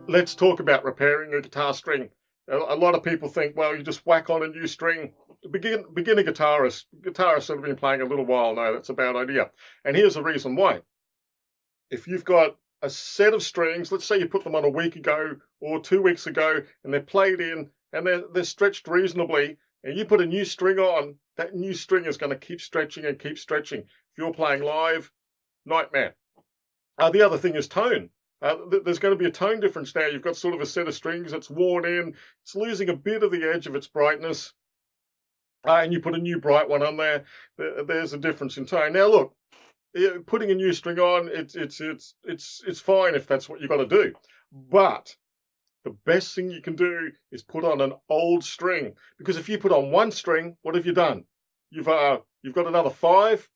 Let's talk about repairing a guitar string. A lot of people think, well, you just whack on a new string. Beginner guitarists that have been playing a little while know that's a bad idea. And here's the reason why. If you've got a set of strings, let's say you put them on a week ago or 2 weeks ago, and they're played in and they're stretched reasonably, and you put a new string on, that new string is going to keep stretching and keep stretching. If you're playing live, nightmare. The other thing is tone. There's going to be a tone difference now. You've got sort of a set of strings that's worn in. It's losing a bit of the edge of its brightness. And you put a new bright one on there. There's a difference in tone. Now, look, putting a new string on, it's fine if that's what you've got to do. But the best thing you can do is put on an old string. Because if you put on one string, what have you done? You've got another 5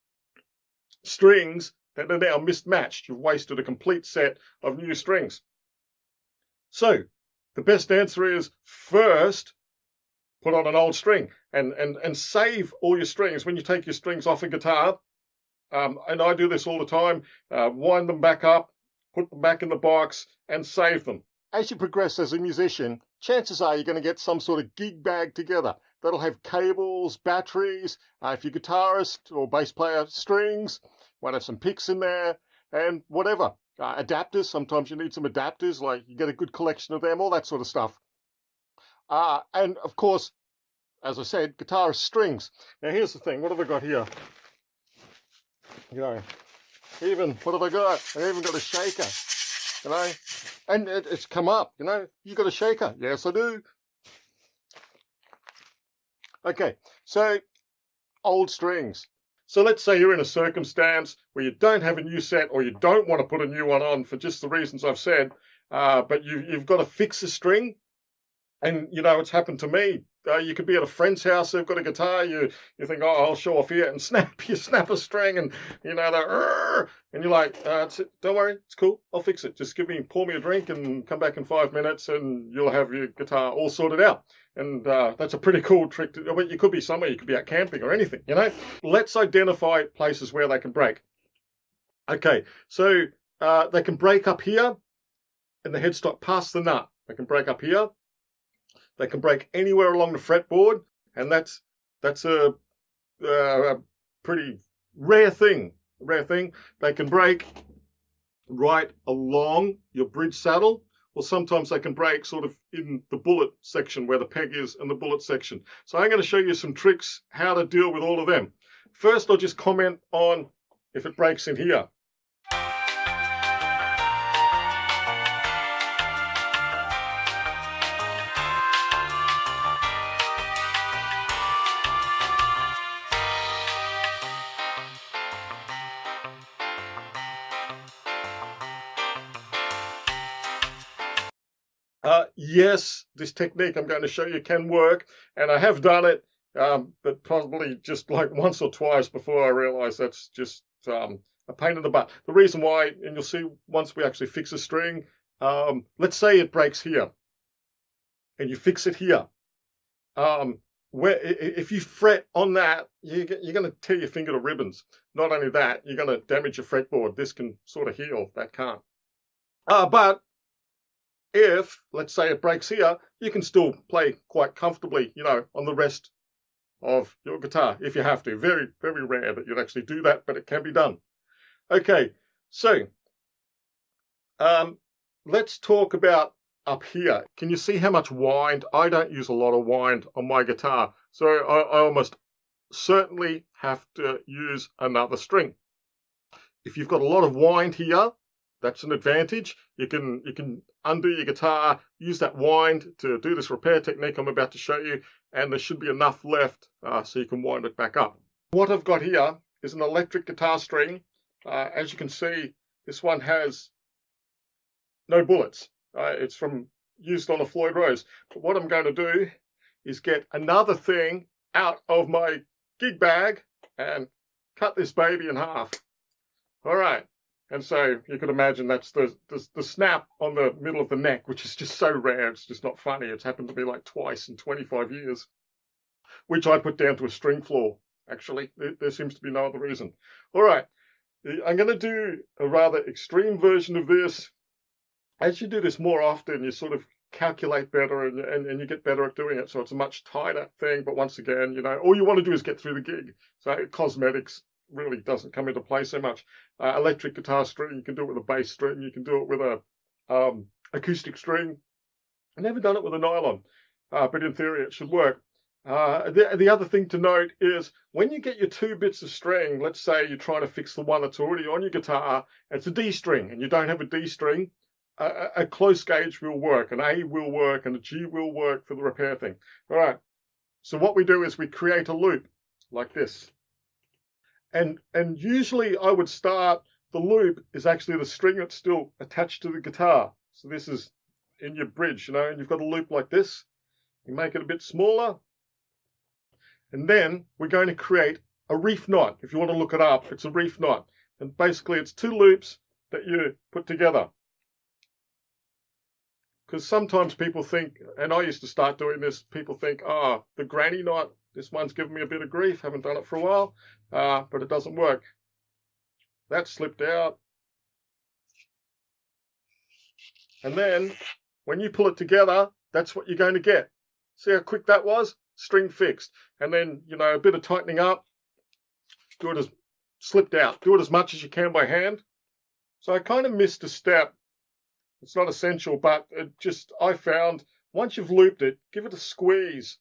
strings that are now mismatched. You've wasted a complete set of new strings. So the best answer is first put on an old string and save all your strings. When you take your strings off a guitar, and I do this all the time, wind them back up, put them back in the box and save them. As you progress as a musician, chances are you're going to get some sort of gig bag together that'll have cables, batteries, if you're guitarist or bass player, strings, might have some picks in there, and whatever. Adapters, sometimes you need some adapters, like you get a good collection of them, all that sort of stuff. And of course, as I said, guitarist strings. Now here's the thing, what have I got here? You know, what have I got? I even got a shaker, you know, and it's come up, you know, you got a shaker? Yes, I do. Okay, so old strings. So let's say you're in a circumstance where you don't have a new set or you don't want to put a new one on for just the reasons I've said, but you've got to fix a string. And, you know, it's happened to me. You could be at a friend's house, they've got a guitar, you think, oh, I'll show off here, and you snap a string, and, you know, and you're like, don't worry, it's cool, I'll fix it. Just pour me a drink and come back in 5 minutes and you'll have your guitar all sorted out. And that's a pretty cool trick. But you could be somewhere, you could be out camping or anything, you know. Let's identify places where they can break. Okay, so they can break up here in the headstock past the nut. They can break up here. They can break anywhere along the fretboard, and that's a pretty rare thing. They can break right along your bridge saddle, or sometimes they can break sort of in the bullet section where the peg is and the bullet section. So I'm going to show you some tricks how to deal with all of them. First, I'll just comment on if it breaks in here. Yes, this technique I'm going to show you can work, and I have done it, but probably just like once or twice before I realized that's just a pain in the butt. The reason why, and you'll see once we actually fix a string, let's say it breaks here, and you fix it here. If you fret on that, you're going to tear your finger to ribbons. Not only that, you're going to damage your fretboard. This can sort of heal, that can't. But if, let's say, it breaks here, you can still play quite comfortably, you know, on the rest of your guitar if you have to. Very, very rare that you'd actually do that, but it can be done. Okay, so let's talk about up here. Can you see how much wind? I don't use a lot of wind on my guitar, so I almost certainly have to use another string. If you've got a lot of wind here, that's an advantage. You can undo your guitar, use that wind to do this repair technique I'm about to show you, and there should be enough left so you can wind it back up. What I've got here is an electric guitar string. As you can see, this one has no bullets. It's used on a Floyd Rose. But what I'm going to do is get another thing out of my gig bag and cut this baby in half. All right. And so you can imagine that's the snap on the middle of the neck, which is just so rare. It's just not funny. It's happened to me like twice in 25 years, which I put down to a string flaw, actually. There seems to be no other reason. All right. I'm going to do a rather extreme version of this. as you do this more often, you sort of calculate better and you get better at doing it. So it's a much tighter thing. But once again, you know, all you want to do is get through the gig. So cosmetics really doesn't come into play so much. Electric guitar string, you can do it with a bass string. You can do it with a acoustic string. I've never done it with a nylon, but in theory it should work. The other thing to note is when you get your 2 bits of string, let's say you're trying to fix the one that's already on your guitar, it's a D string and you don't have a D string, a close gauge will work, an A will work, and a G will work for the repair thing. All right, so what we do is we create a loop like this. And usually I would start, the loop is actually the string that's still attached to the guitar. So this is in your bridge, you know, and you've got a loop like this. You make it a bit smaller. And then we're going to create a reef knot. If you want to look it up, it's a reef knot. And basically it's 2 loops that you put together. Because sometimes people think, and I used to start doing this, people think, oh, the granny knot, this one's given me a bit of grief, haven't done it for a while, but it doesn't work. That slipped out. And then when you pull it together, that's what you're going to get. See how quick that was? String fixed. And then, you know, a bit of tightening up. Do it as slipped out. Do it as much as you can by hand. So I kind of missed a step. It's not essential, but it just, I found once you've looped it, give it a squeeze.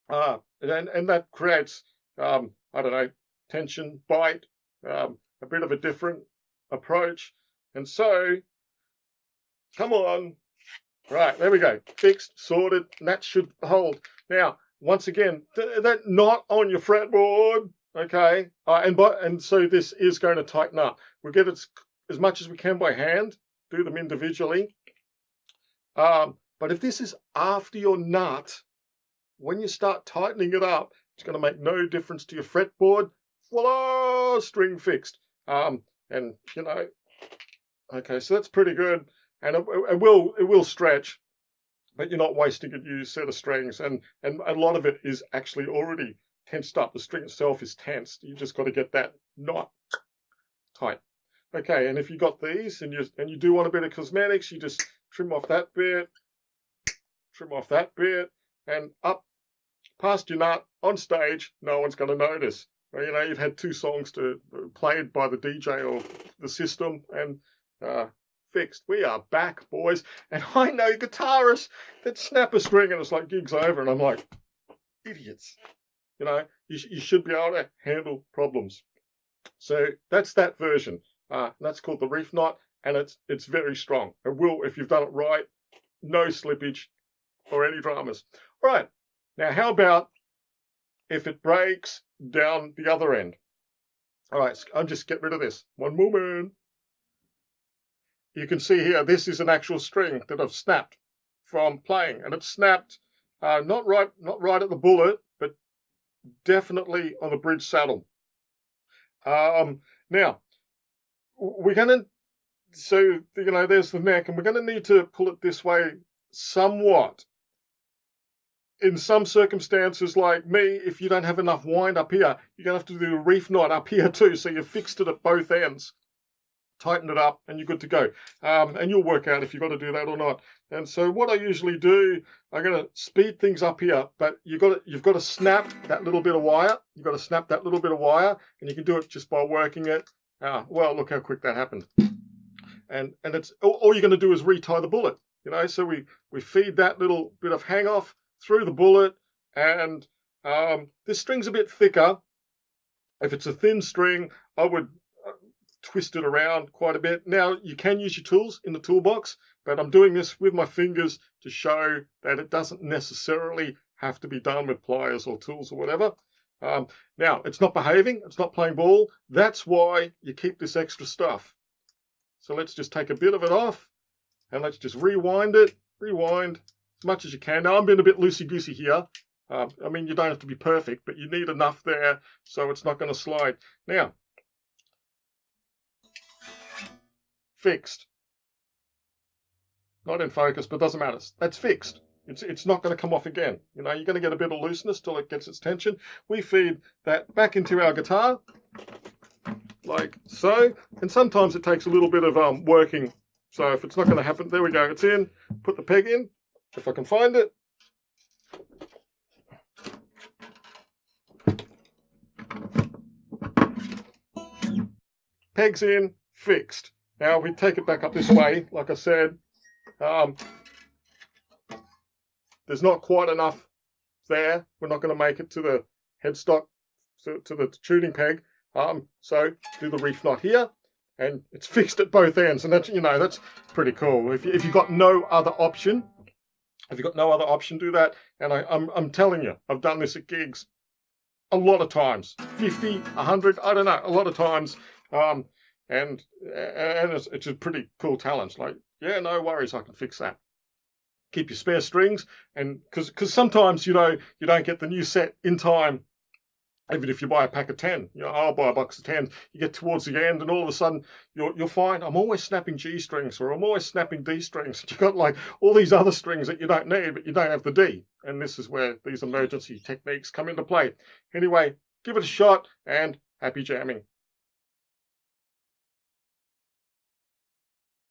And that creates, I don't know, tension, bite, a bit of a different approach. And so, come on. Right, there we go. Fixed, sorted, and that should hold. Now, once again, that knot on your fretboard, okay? And so this is going to tighten up. We'll get it as much as we can by hand. Do them individually. But if this is after your nut, when you start tightening it up, it's going to make no difference to your fretboard. Voila, string fixed. And you know, okay, so that's pretty good. And it will stretch, but you're not wasting a used set of strings. And a lot of it is actually already tensed up. The string itself is tensed. You just got to get that knot tight. Okay, and if you got these and you do want a bit of cosmetics, you just trim off that bit, trim off that bit, and up past your nut on stage. No one's going to notice. Well, you know, you've had 2 songs played by the DJ or the system, and fixed. We are back, boys. And I know guitarists that snap a string and it's like gig's over, and I'm like, idiots. You know, you should be able to handle problems. So that's that version. That's called the reef knot, and it's very strong. It will, if you've done it right, no slippage or any dramas. All right, now how about if it breaks down the other end? All right, I'll just get rid of this. One moment. You can see here, this is an actual string that I've snapped from playing, and it's snapped not right at the bullet, but definitely on the bridge saddle. Now, we're going to, so, you know, there's the neck, and we're going to need to pull it this way somewhat. In some circumstances, like me, if you don't have enough wind up here, you're going to have to do a reef knot up here too, so you've fixed it at both ends. Tighten it up, and you're good to go. And you'll work out if you've got to do that or not. And so what I usually do, I'm going to speed things up here, but you've got to snap that little bit of wire. You've got to snap that little bit of wire, and you can do it just by working it. Well, look how quick that happened. And it's all you're going to do is retie the bullet. You know, so we feed that little bit of hang off through the bullet, and this string's a bit thicker. If it's a thin string, I would twist it around quite a bit. Now, you can use your tools in the toolbox, but I'm doing this with my fingers to show that it doesn't necessarily have to be done with pliers or tools or whatever. Now, it's not behaving, it's not playing ball. That's why you keep this extra stuff. So let's just take a bit of it off, and let's just rewind it, rewind as much as you can. Now, I'm being a bit loosey-goosey here. I mean, you don't have to be perfect, but you need enough there so it's not going to slide. Now, fixed. Not in focus, but doesn't matter. That's fixed. It's not going to come off again. You know, you're going to get a bit of looseness till it gets its tension. We feed that back into our guitar, like so. And sometimes it takes a little bit of working So if it's not going to happen, there we go. It's in. Put the peg in, if I can find it. Peg's in, fixed. Now we take it back up this way. Like I said, there's not quite enough there. We're not going to make it to the headstock, to the tuning peg. So do the reef knot here, and it's fixed at both ends, and that's, you know, that's pretty cool. If you've got no other option, do that. And I'm telling you, I've done this at gigs a lot of times, 50, 100, I don't know, a lot of times. And it's a pretty cool talent. Like, yeah, no worries, I can fix that. Keep your spare strings, and because sometimes, you know, you don't get the new set in time. Even if you buy a pack of 10, you know, I'll buy a box of 10. You get towards the end, and all of a sudden you'll find I'm always snapping G strings, or I'm always snapping D strings. You've got like all these other strings that you don't need, but you don't have the D. And this is where these emergency techniques come into play. Anyway, give it a shot, and happy jamming.